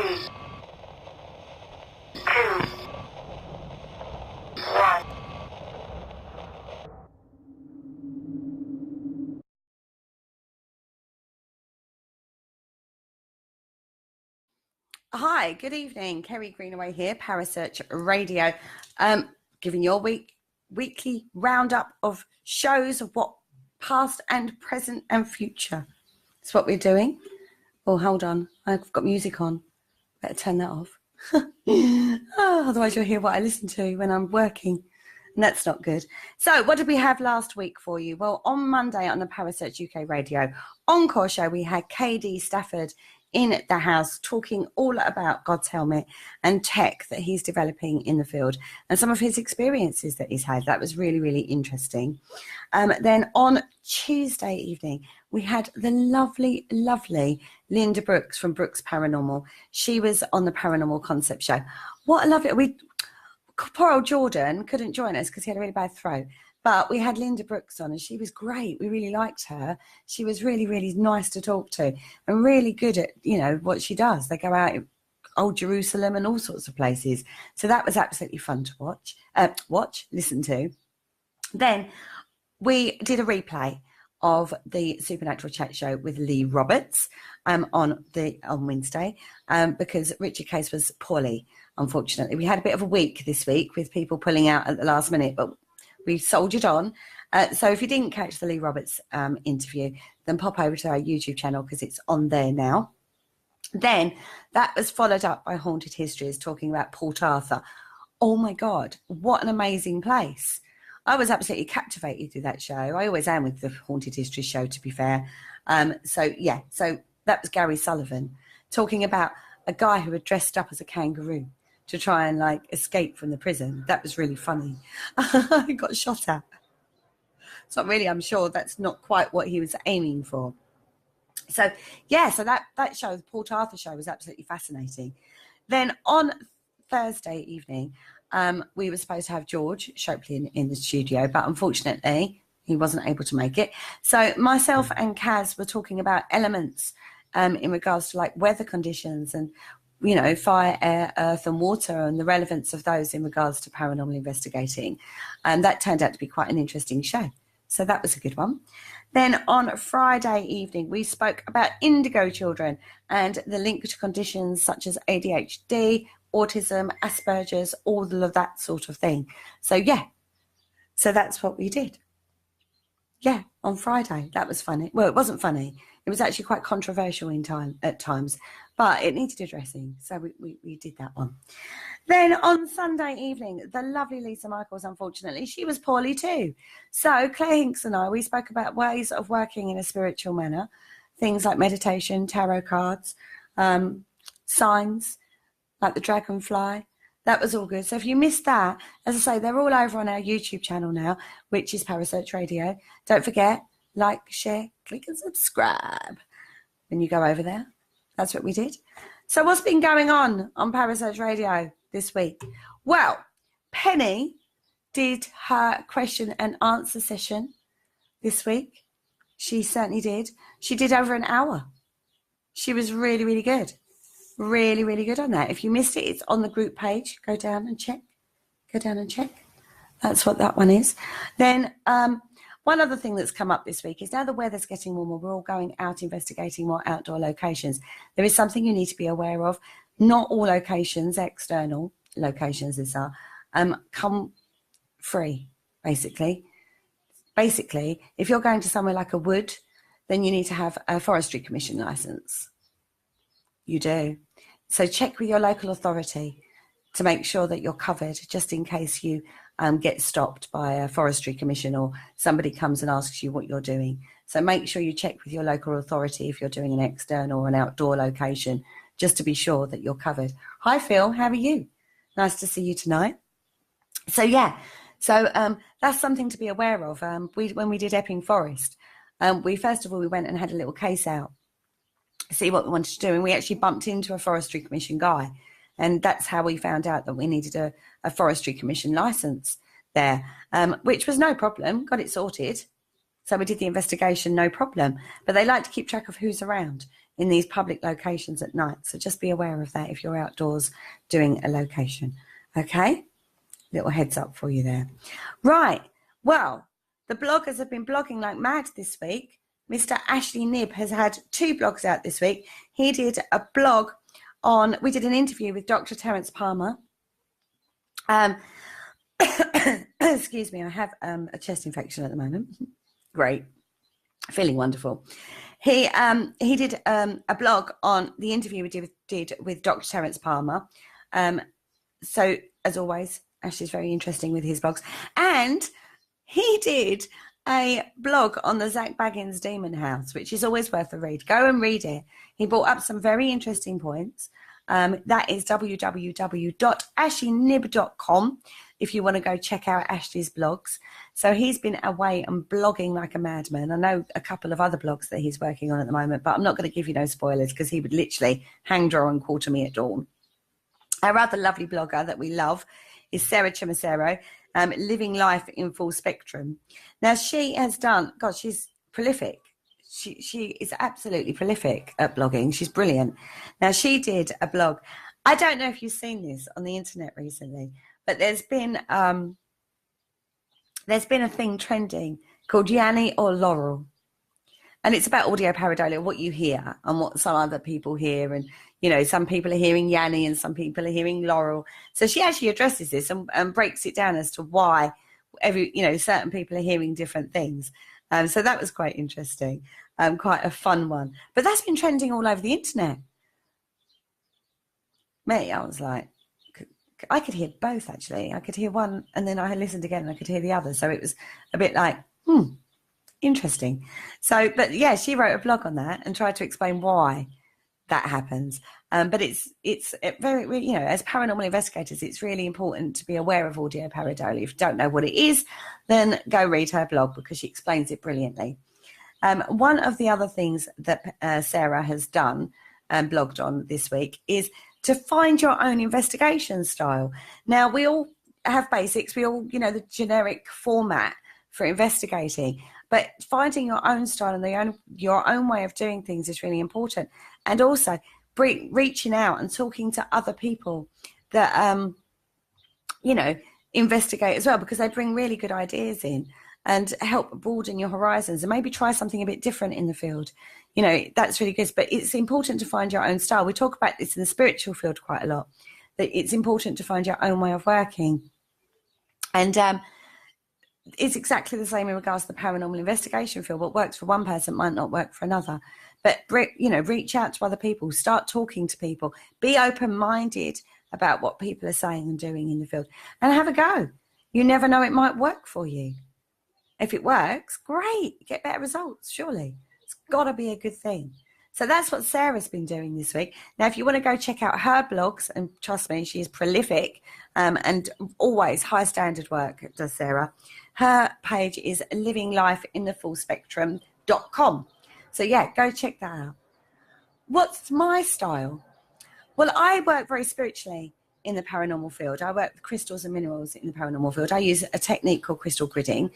3, 2, 1. Hi, good evening. Kerry Greenaway here, Parasearch Radio, giving your weekly roundup of shows of what past and present and future. That's what we're doing. Oh, hold on. I've got music on. Better turn that off. Otherwise you'll hear what I listen to when I'm working. And that's not good. So what did we have last week for you? Well, on Monday on the Parasearch UK Radio Encore show, we had KD Stafford in the house talking all about God's helmet and tech that he's developing in the field and some of his experiences that he's had. That was really, really interesting. Then on Tuesday evening, we had the lovely, lovely Linda Brooks from Brooks Paranormal. She was on the Paranormal Concept Show. What a lovely... Poor old Jordan couldn't join us because he had a really bad throat. But we had Linda Brooks on and she was great. We really liked her. She was really, really nice to talk to and really good at, what she does. They go out in Old Jerusalem and all sorts of places. So that was absolutely fun to listen to. Then we did a replay of the Supernatural Chat Show with Lee Roberts on Wednesday because Richard Case was poorly, unfortunately. We had a bit of a week this week with people pulling out at the last minute, but we soldiered on. So if you didn't catch the Lee Roberts interview, then pop over to our YouTube channel because it's on there now. Then that was followed up by Haunted Histories talking about Port Arthur. Oh my God, what an amazing place. I was absolutely captivated with that show. I always am with the Haunted History show, to be fair. So that was Gary Sullivan talking about a guy who had dressed up as a kangaroo to try and escape from the prison. That was really funny. He got shot at. So really, I'm sure that's not quite what he was aiming for. So that show, the Port Arthur show, was absolutely fascinating. Then on Thursday evening, we were supposed to have George Shopley in the studio, but unfortunately he wasn't able to make it. So myself and Kaz were talking about elements in regards to weather conditions and fire, air, earth and water and the relevance of those in regards to paranormal investigating. And that turned out to be quite an interesting show. So that was a good one. Then on Friday evening, we spoke about indigo children and the link to conditions such as ADHD, autism, Asperger's, all of that sort of thing. So that's what we did. Yeah, on Friday. That was funny. Well, it wasn't funny. It was actually quite controversial at times, but it needed addressing. So we did that one. Then on Sunday evening, the lovely Lisa Michaels, unfortunately, she was poorly too. So Claire Hinks and I, we spoke about ways of working in a spiritual manner, things like meditation, tarot cards, signs, like the dragonfly. That was all good. So if you missed that, as I say, they're all over on our YouTube channel now, which is Parasearch Radio. Don't forget, like, share, click and subscribe when you go over there. That's what we did. So what's been going on Parasearch Radio this week? Well, Penny did her question and answer session this week. She certainly did. She did over an hour. She was really, really good. Really, really good on that. If you missed it, it's on the group page. Go down and check. That's what that one is. Then one other thing that's come up this week is now the weather's getting warmer. We're all going out investigating more outdoor locations. There is something you need to be aware of. Not all locations, external locations as are, come free, basically. Basically, if you're going to somewhere like a wood, then you need to have a forestry commission license. You do. So check with your local authority to make sure that you're covered just in case you get stopped by a forestry commission or somebody comes and asks you what you're doing. So make sure you check with your local authority if you're doing an external or an outdoor location just to be sure that you're covered. Hi, Phil. How are you? Nice to see you tonight. So, that's something to be aware of. When we did Epping Forest, we went and had a little case out, see what we wanted to do. And we actually bumped into a forestry commission guy. And that's how we found out that we needed a forestry commission license there, which was no problem, got it sorted. So we did the investigation, no problem. But they like to keep track of who's around. in these public locations at night. So just be aware of that if you're outdoors doing a location. Okay? Little heads up for you there. Right. Well, the bloggers have been blogging like mad this week. Mr. Ashley Nibb has had 2 blogs out this week. He did a blog we did an interview with Dr. Terence Palmer. Excuse me, I have a chest infection at the moment. Great. Feeling wonderful. He did a blog on the interview we did with Dr. Terence Palmer. So, as always, Ashley's very interesting with his blogs. And he did a blog on the Zach Baggins Demon House, which is always worth a read. Go and read it. He brought up some very interesting points. That is www.ashleynib.com if you want to go check out Ashley's blogs. So he's been away and blogging like a madman. I know a couple of other blogs that he's working on at the moment, but I'm not going to give you no spoilers because he would literally hang, draw and quarter me at dawn. Our other lovely blogger that we love is Sarah Chimacero, Living Life in Full Spectrum. Now, she has done, God, she's prolific. She is absolutely prolific at blogging. She's brilliant. Now, she did a blog. I don't know if you've seen this on the internet recently, but there's been a thing trending called Yanni or Laurel. And it's about audio pareidolia, what you hear and what some other people hear. And, you know, some people are hearing Yanni and some people are hearing Laurel. So she actually addresses this and breaks it down as to why certain people are hearing different things. So that was quite interesting, quite a fun one. But that's been trending all over the internet. Me, I was like, I could hear both, actually. I could hear one and then I listened again and I could hear the other. So it was a bit like, interesting. So, but yeah, she wrote a blog on that and tried to explain why that happens. But it's very, you know, as paranormal investigators, it's really important to be aware of audio pareidolia. If you don't know what it is, then go read her blog because she explains it brilliantly. One of the other things that Sarah has done and blogged on this week is to find your own investigation style. Now, we all have basics. We all, you know, the generic format for investigating. But finding your own style and your own way of doing things is really important. And also reaching out and talking to other people that, investigate as well, because they bring really good ideas in and help broaden your horizons and maybe try something a bit different in the field. You know, that's really good. But it's important to find your own style. We talk about this in the spiritual field quite a lot, that it's important to find your own way of working. And it's exactly the same in regards to the paranormal investigation field. What works for one person might not work for another. But, you know, reach out to other people, start talking to people, be open-minded about what people are saying and doing in the field, and have a go. You never know, it might work for you. If it works, great, get better results, surely. It's got to be a good thing. So that's what Sarah's been doing this week. Now, if you want to go check out her blogs, and trust me, she is prolific and always high standard work, does Sarah. Her page is livinglifeinthefullspectrum.com. So, yeah, go check that out. What's my style? Well, I work very spiritually in the paranormal field. I work with crystals and minerals in the paranormal field. I use a technique called crystal gridding,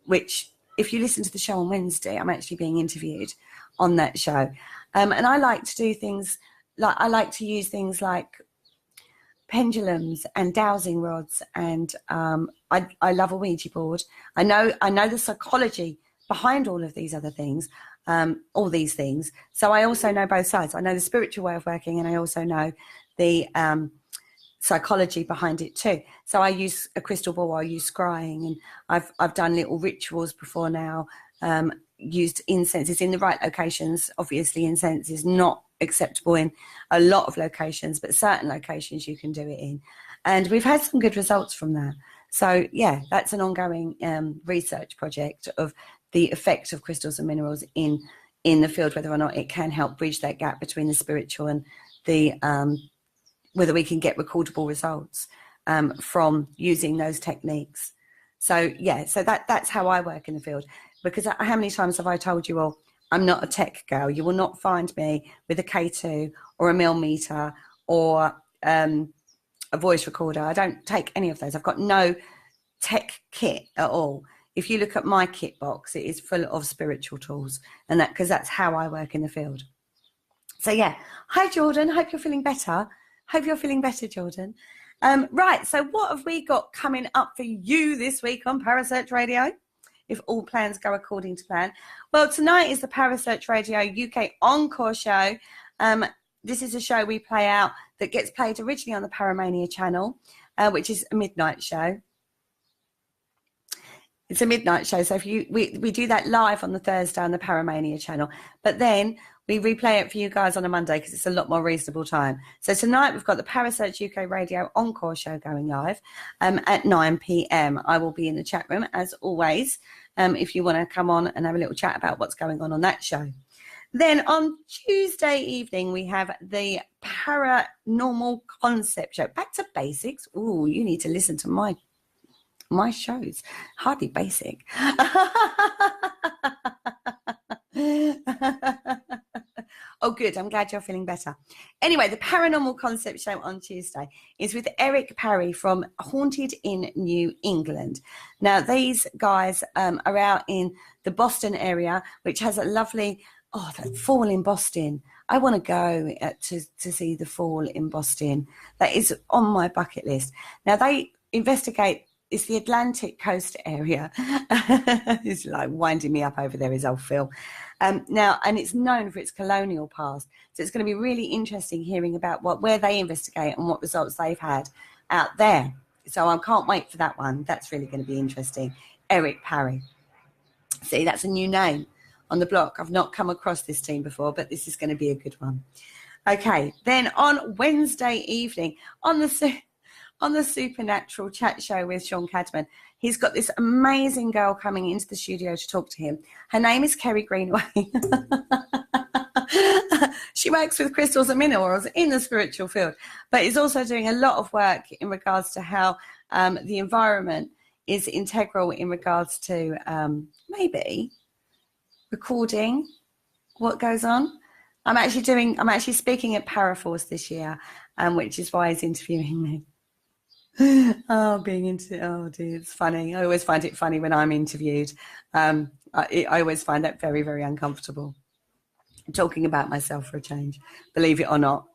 which, if you listen to the show on Wednesday, I'm actually being interviewed on that show. And I like to do things like, I like to use things like pendulums and dowsing rods, and I love a Ouija board. I know the psychology behind all of these other things, all these things. So I also know both sides. I know the spiritual way of working, and I also know the psychology behind it too. So I use a crystal ball, I use scrying, and I've done little rituals before now, used incenses in the right locations. Obviously, incense is not acceptable in a lot of locations, but certain locations you can do it in. And we've had some good results from that. So, yeah, that's an ongoing research project of the effect of crystals and minerals in the field, whether or not it can help bridge that gap between the spiritual and the whether we can get recordable results from using those techniques. So, yeah, so that's how I work in the field. Because how many times have I told you all, I'm not a tech girl. You will not find me with a K2 or a millimeter or a voice recorder. I don't take any of those. I've got no tech kit at all. if you look at my kit box, it is full of spiritual tools, and that because that's how I work in the field. So yeah, hi Jordan, hope you're feeling better. Hope you're feeling better, Jordan. Right, so what have we got coming up for you this week on Parasearch Radio, if all plans go according to plan? Well, tonight is the Parasearch Radio UK Encore show. This is a show we play out that gets played originally on the Paramania channel, which is a midnight show. It's a midnight show, so if we do that live on the Thursday on the Paramania channel, but then we replay it for you guys on a Monday because it's a lot more reasonable time. So tonight we've got the Parasearch UK Radio Encore show going live at 9 p.m. I will be in the chat room as always if you want to come on and have a little chat about what's going on that show. Then on Tuesday evening, we have the Paranormal Concept Show. Back to basics. Ooh, you need to listen to my shows. Hardly basic. Oh, good. I'm glad you're feeling better. Anyway, the Paranormal Concept Show on Tuesday is with Eric Parry from Haunted in New England. Now, these guys are out in the Boston area, which has a lovely, that fall in Boston. I want to go to see the fall in Boston. That is on my bucket list. Now, they investigate. It's the Atlantic coast area. It's like winding me up over there, is old Phil. Now, and it's known for its colonial past. So it's going to be really interesting hearing about where they investigate and what results they've had out there. So I can't wait for that one. That's really going to be interesting. Eric Parry. See, that's a new name on the block. I've not come across this team before, but this is going to be a good one. Okay, then on Wednesday evening, on the Supernatural chat show with Sean Cadman, he's got this amazing girl coming into the studio to talk to him. Her name is Kerry Greenaway. She works with crystals and minerals in the spiritual field, but is also doing a lot of work in regards to how the environment is integral in regards to maybe recording what goes on. I'm actually speaking at Paraforce this year, which is why he's interviewing me. Oh dear, it's funny. I always find it funny when I'm interviewed. I always find that very, very uncomfortable. I'm talking about myself for a change, believe it or not.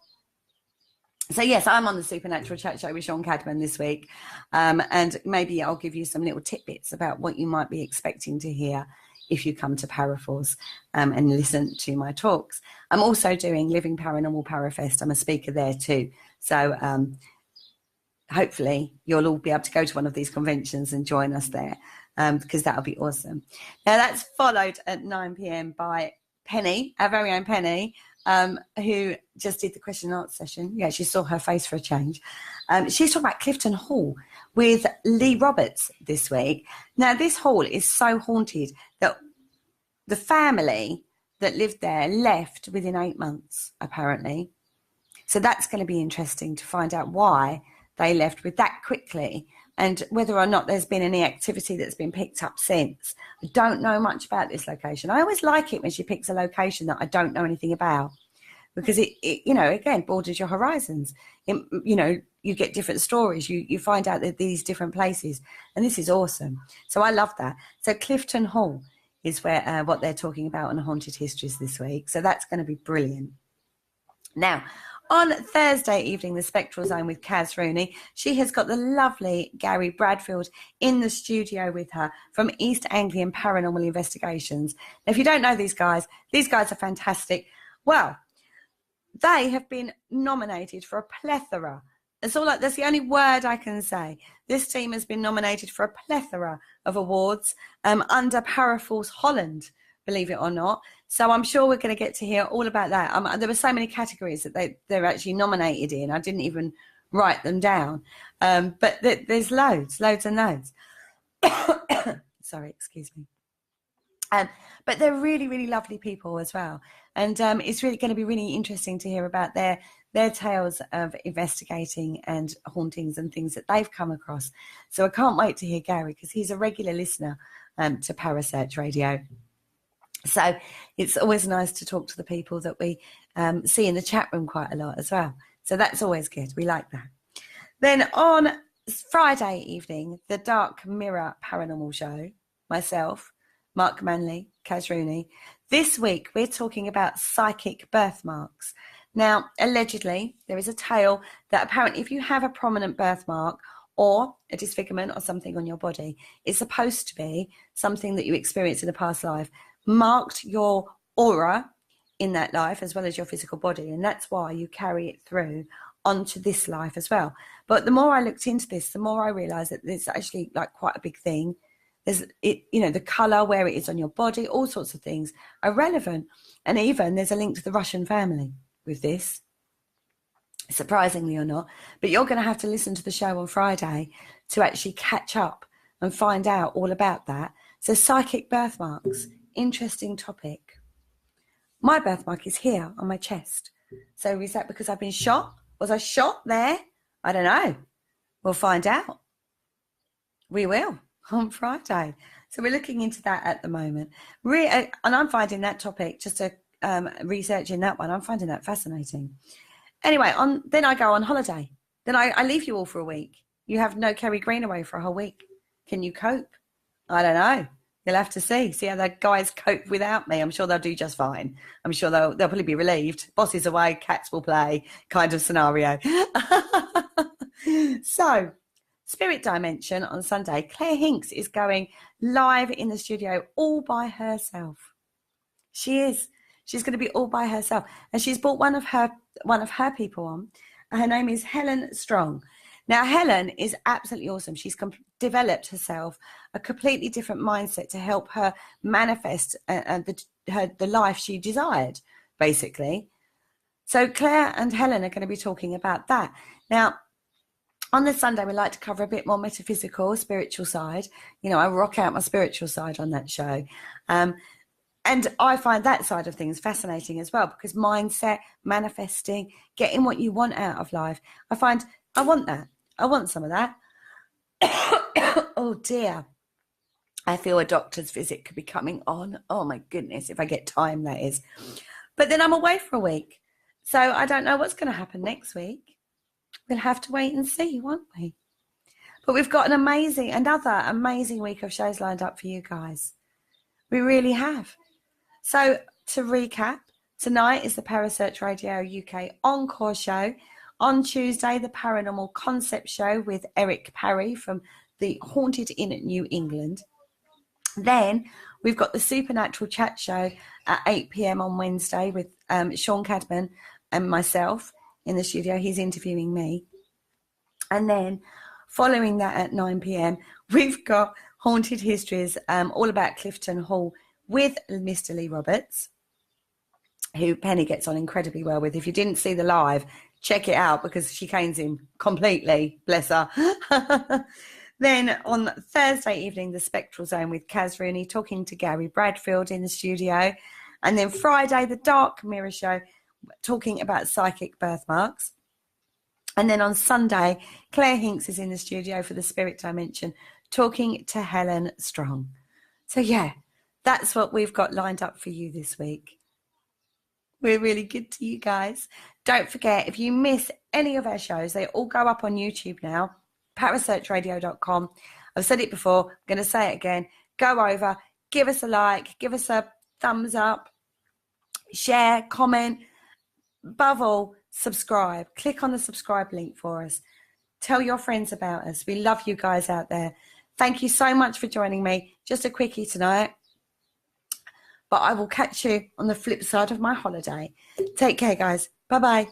So yes, I'm on the Supernatural chat show with Sean Cadman this week, and maybe I'll give you some little tidbits about what you might be expecting to hear if you come to Paraforce and listen to my talks. I'm also doing Living Paranormal Parafest. I'm a speaker there too. So hopefully you'll all be able to go to one of these conventions and join us there, because that'll be awesome. Now that's followed at 9 p.m. by Penny, our very own Penny, who just did the question and answer session. You actually saw her face for a change. She's talking about Clifton Hall with Lee Roberts this week. Now this hall is so haunted that the family that lived there left within 8 months, apparently. So that's going to be interesting to find out why they left with that quickly, and whether or not there's been any activity that's been picked up since. I don't know much about this location. I always like it when she picks a location that I don't know anything about, because it again, borders your horizons. You get different stories. You find out that these different places, and this is awesome. So I love that. So Clifton Hall is where what they're talking about on Haunted Histories this week. So that's going to be brilliant. Now, on Thursday evening, the Spectral Zone with Kaz Rooney. She has got the lovely Gary Bradfield in the studio with her from East Anglian Paranormal Investigations. Now, if you don't know these guys are fantastic. Well, they have been nominated for a plethora. That's the only word I can say. This team has been nominated for a plethora of awards under Paraforce Holland, believe it or not. So I'm sure we're going to get to hear all about that. There were so many categories that they're actually nominated in. I didn't even write them down. But there's loads and loads. Sorry, excuse me. But they're really, really lovely people as well. And it's really going to be really interesting to hear about their tales of investigating and hauntings and things that they've come across. So I can't wait to hear Gary, because he's a regular listener to Parasearch Radio. So it's always nice to talk to the people that we see in the chat room quite a lot as well. So that's always good. We like that. Then on Friday evening, the Dark Mirror Paranormal Show. myself, Mark Manley, Kaz Rooney. This week, we're talking about psychic birthmarks. Now, allegedly, there is a tale that apparently if you have a prominent birthmark or a disfigurement or something on your body, it's supposed to be something that you experienced in a past life, marked your aura in that life as well as your physical body. And that's why you carry it through onto this life as well. But the more I looked into this, the more I realized that it's actually like quite a big thing. There's it, you know, the color, where it is on your body, all sorts of things are relevant. And even there's a link to the Russian family with this, surprisingly or not. But you're going to have to listen to the show on Friday to actually catch up and find out all about that. So psychic birthmarks, interesting topic. My birthmark is here on my chest. So is that because I've been shot? Was I shot there? I don't know. We'll find out. We will on Friday. So we're looking into that at the moment. And I'm finding that topic, just to researching that one, I'm finding that fascinating. Anyway, then I go on holiday. Then I leave you all for a week. You have no Kerry Greenaway for a whole week. Can you cope? I don't know. You'll have to see how the guys cope without me. I'm sure they'll do just fine. I'm sure they'll probably be relieved. Boss is away, cats will play, kind of scenario. So, Spirit Dimension on Sunday. Claire Hinks is going live in the studio all by herself. She is. She's going to be all by herself. And she's brought one of her people on. Her name is Helen Strong. Now, Helen is absolutely awesome. She's developed herself a completely different mindset to help her manifest the life she desired, basically. So Claire and Helen are going to be talking about that. Now, on the Sunday, we like to cover a bit more metaphysical, spiritual side. You know, I rock out my spiritual side on that show. And I find that side of things fascinating as well, because mindset, manifesting, getting what you want out of life. I want that. I want some of that. Oh, dear. I feel a doctor's visit could be coming on. Oh, my goodness, if I get time, that is. But then I'm away for a week. So I don't know what's going to happen next week. We'll have to wait and see, won't we? But we've got another amazing week of shows lined up for you guys. We really have. So to recap, tonight is the Parasearch Radio UK Encore show. On Tuesday, the Paranormal Concept show with Eric Parry from the Haunted Inn New England. Then we've got the Supernatural Chat show at 8 p.m. on Wednesday with Sean Cadman and myself in the studio. He's interviewing me. And then following that at 9 p.m, we've got Haunted Histories, all about Clifton Hall with Mr. Lee Roberts, who Penny gets on incredibly well with. If you didn't see the live, check it out, because she canes him completely, bless her. Then on Thursday evening, the Spectral Zone with Kaz Rooney talking to Gary Bradfield in the studio. And then Friday, the Dark Mirror show talking about psychic birthmarks. And then on Sunday, Claire Hinks is in the studio for the Spirit Dimension talking to Helen Strong. So yeah, that's what we've got lined up for you this week. We're really good to you guys. Don't forget, if you miss any of our shows, they all go up on YouTube now, parasearchradio.com. I've said it before, I'm going to say it again. Go over, give us a like, give us a thumbs up, share, comment. Above all, subscribe. Click on the subscribe link for us. Tell your friends about us. We love you guys out there. Thank you so much for joining me. Just a quickie tonight. But I will catch you on the flip side of my holiday. Take care, guys. Bye-bye.